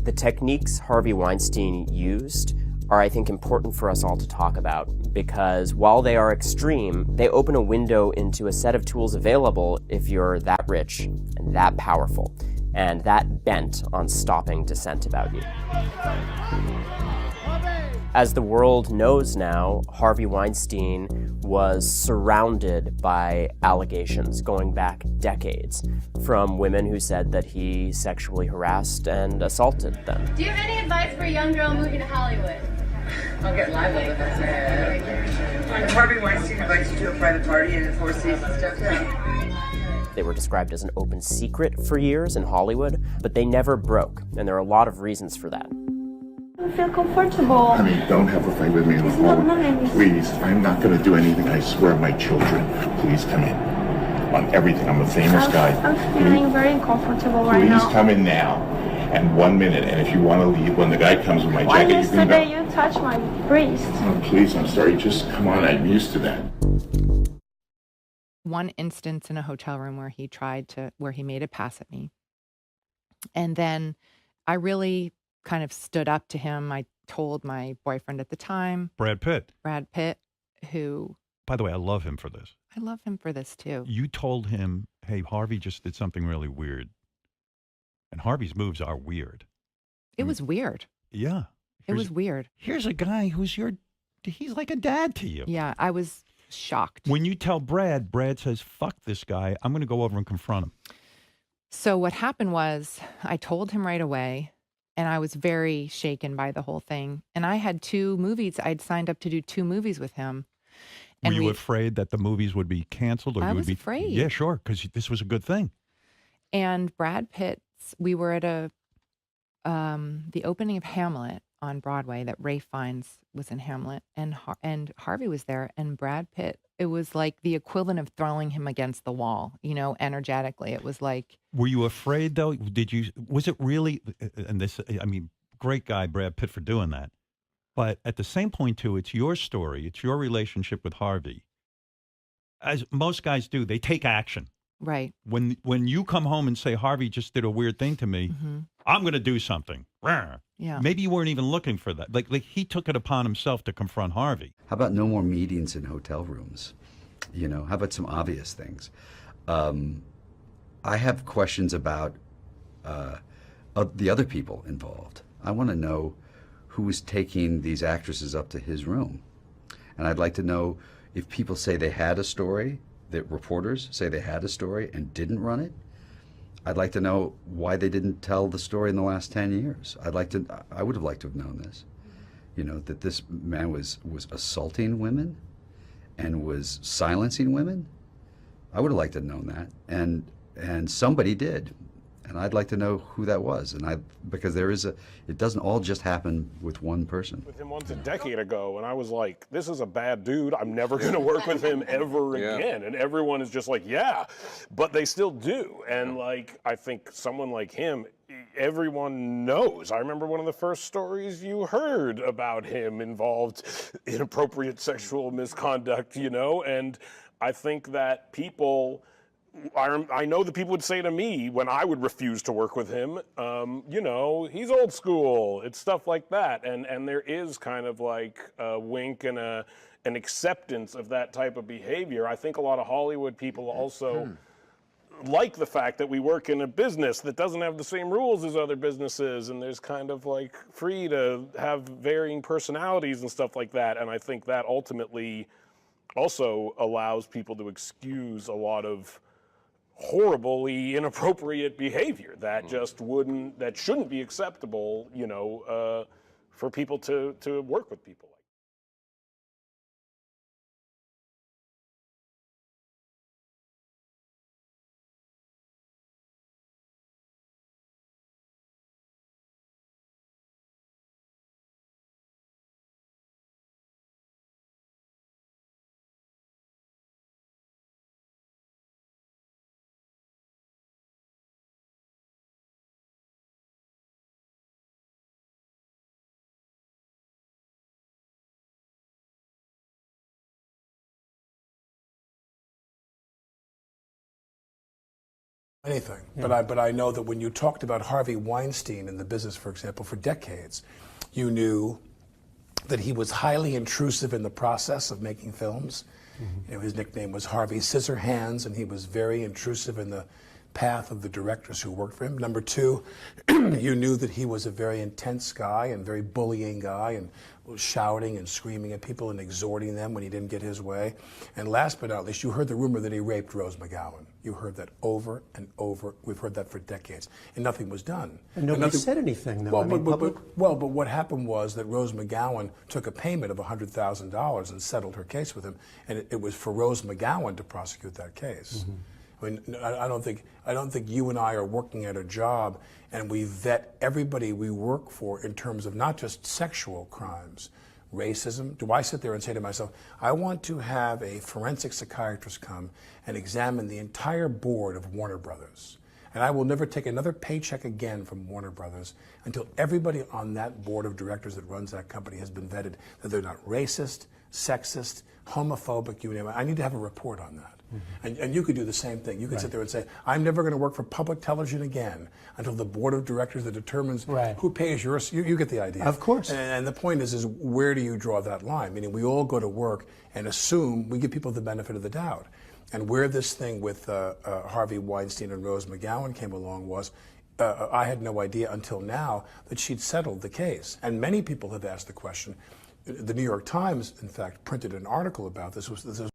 The techniques Harvey Weinstein used are, I think, important for us all to talk about, because while they are extreme, they open a window into a set of tools available if you're that rich and that powerful and that bent on stopping dissent about you. As the world knows now, Harvey Weinstein was surrounded by allegations going back decades from women who said that he sexually harassed and assaulted them. Do you have any advice for a young girl moving to Hollywood? I'll get live with us. Harvey Weinstein invites you to a private party in the Four Seasons downtown. They were described as an open secret for years in Hollywood, but they never broke, and there are a lot of reasons for that. I feel comfortable. Honey, don't have a fight with me on the phone. Please, I'm not going to do anything. I swear, my children. Please come in. On everything. I'm a famous guy. I'm feeling very uncomfortable right now. Please come in now. And 1 minute. And if you want to leave, when the guy comes with my Why jacket, you can go. yesterday you touched my breast? Oh, please, I'm sorry. Just come on. I'm used to that. One instance in a hotel room where he made a pass at me. And then I really kind of stood up to him. I told my boyfriend at the time, Brad Pitt, who, by the way, I love him for this. I love him for this too. You told him, hey, Harvey just did something really weird. And Harvey's moves are weird. It was weird. Yeah. It was weird. Here's a guy he's like a dad to you. Yeah, I was shocked. When you tell Brad says, fuck this guy, I'm going to go over and confront him. So what happened was I told him right away, and I was very shaken by the whole thing. And I had 2 movies. I'd signed up to do 2 movies with him. Were you afraid that the movies would be canceled? Or I you was would be afraid. Yeah, sure, because this was a good thing. And Brad Pitt, we were at the opening of Hamlet on Broadway that Ralph Fiennes was in Hamlet, and Harvey was there, and Brad Pitt, it was like the equivalent of throwing him against the wall, energetically. It was like... Were you afraid, though? Was it really, and this, I mean, great guy, Brad Pitt, for doing that. But at the same point, too, it's your story. It's your relationship with Harvey. As most guys do, they take action. Right. When you come home and say, Harvey just did a weird thing to me, I'm going to do something. Yeah. Maybe you weren't even looking for that. Like he took it upon himself to confront Harvey. How about no more meetings in hotel rooms? How about some obvious things? I have questions about the other people involved. I want to know who is taking these actresses up to his room. And I'd like to know if people say they had a story, that reporters say they had a story and didn't run it. I'd like to know why they didn't tell the story in the last 10 years. I would have liked to have known this. That this man was assaulting women and was silencing women. I would have liked to have known that. And somebody did. And I'd like to know who that was. Because it doesn't all just happen with one person. With him once a decade ago, and I was like, this is a bad dude. I'm never going to work with him ever again. And everyone is just like, yeah, but they still do. And I think someone like him, everyone knows. I remember one of the first stories you heard about him involved inappropriate sexual misconduct, and I think that people... I know that people would say to me when I would refuse to work with him, he's old school. It's stuff like that. And there is kind of like a wink and an acceptance of that type of behavior. I think a lot of Hollywood people also like the fact that we work in a business that doesn't have the same rules as other businesses, and there's kind of like free to have varying personalities and stuff like that. And I think that ultimately also allows people to excuse a lot of horribly inappropriate behavior that shouldn't be acceptable, for people to work with people. anything. Yeah. But I know that when you talked about Harvey Weinstein in the business, for example, for decades, you knew that he was highly intrusive in the process of making films. Mm-hmm. You know, his nickname was Harvey Scissorhands, and he was very intrusive in the path of the directors who worked for him. Number two, you knew that he was a very intense guy and very bullying guy and was shouting and screaming at people and exhorting them when he didn't get his way. And last but not least, you heard the rumor that he raped Rose McGowan. You heard that over and over. We've heard that for decades, and nothing was done. And nobody said anything, though. Well, but what happened was that Rose McGowan took a payment of $100,000 and settled her case with him, and it was for Rose McGowan to prosecute that case. Mm-hmm. I mean, I don't think you and I are working at a job and we vet everybody we work for in terms of not just sexual crimes, racism. Do I sit there and say to myself, I want to have a forensic psychiatrist come and examine the entire board of Warner Brothers, and I will never take another paycheck again from Warner Brothers until everybody on that board of directors that runs that company has been vetted, that they're not racist, sexist, homophobic, you name it. I need to have a report on that. Mm-hmm. And you could do the same thing. You could sit there and say, I'm never going to work for public television again until the board of directors that determines who pays yours. You get the idea. Of course. And the point is where do you draw that line? Meaning we all go to work and assume we give people the benefit of the doubt. And where this thing with Harvey Weinstein and Rose McGowan came along was, I had no idea until now that she'd settled the case. And many people have asked the question. The New York Times, in fact, printed an article about this. This was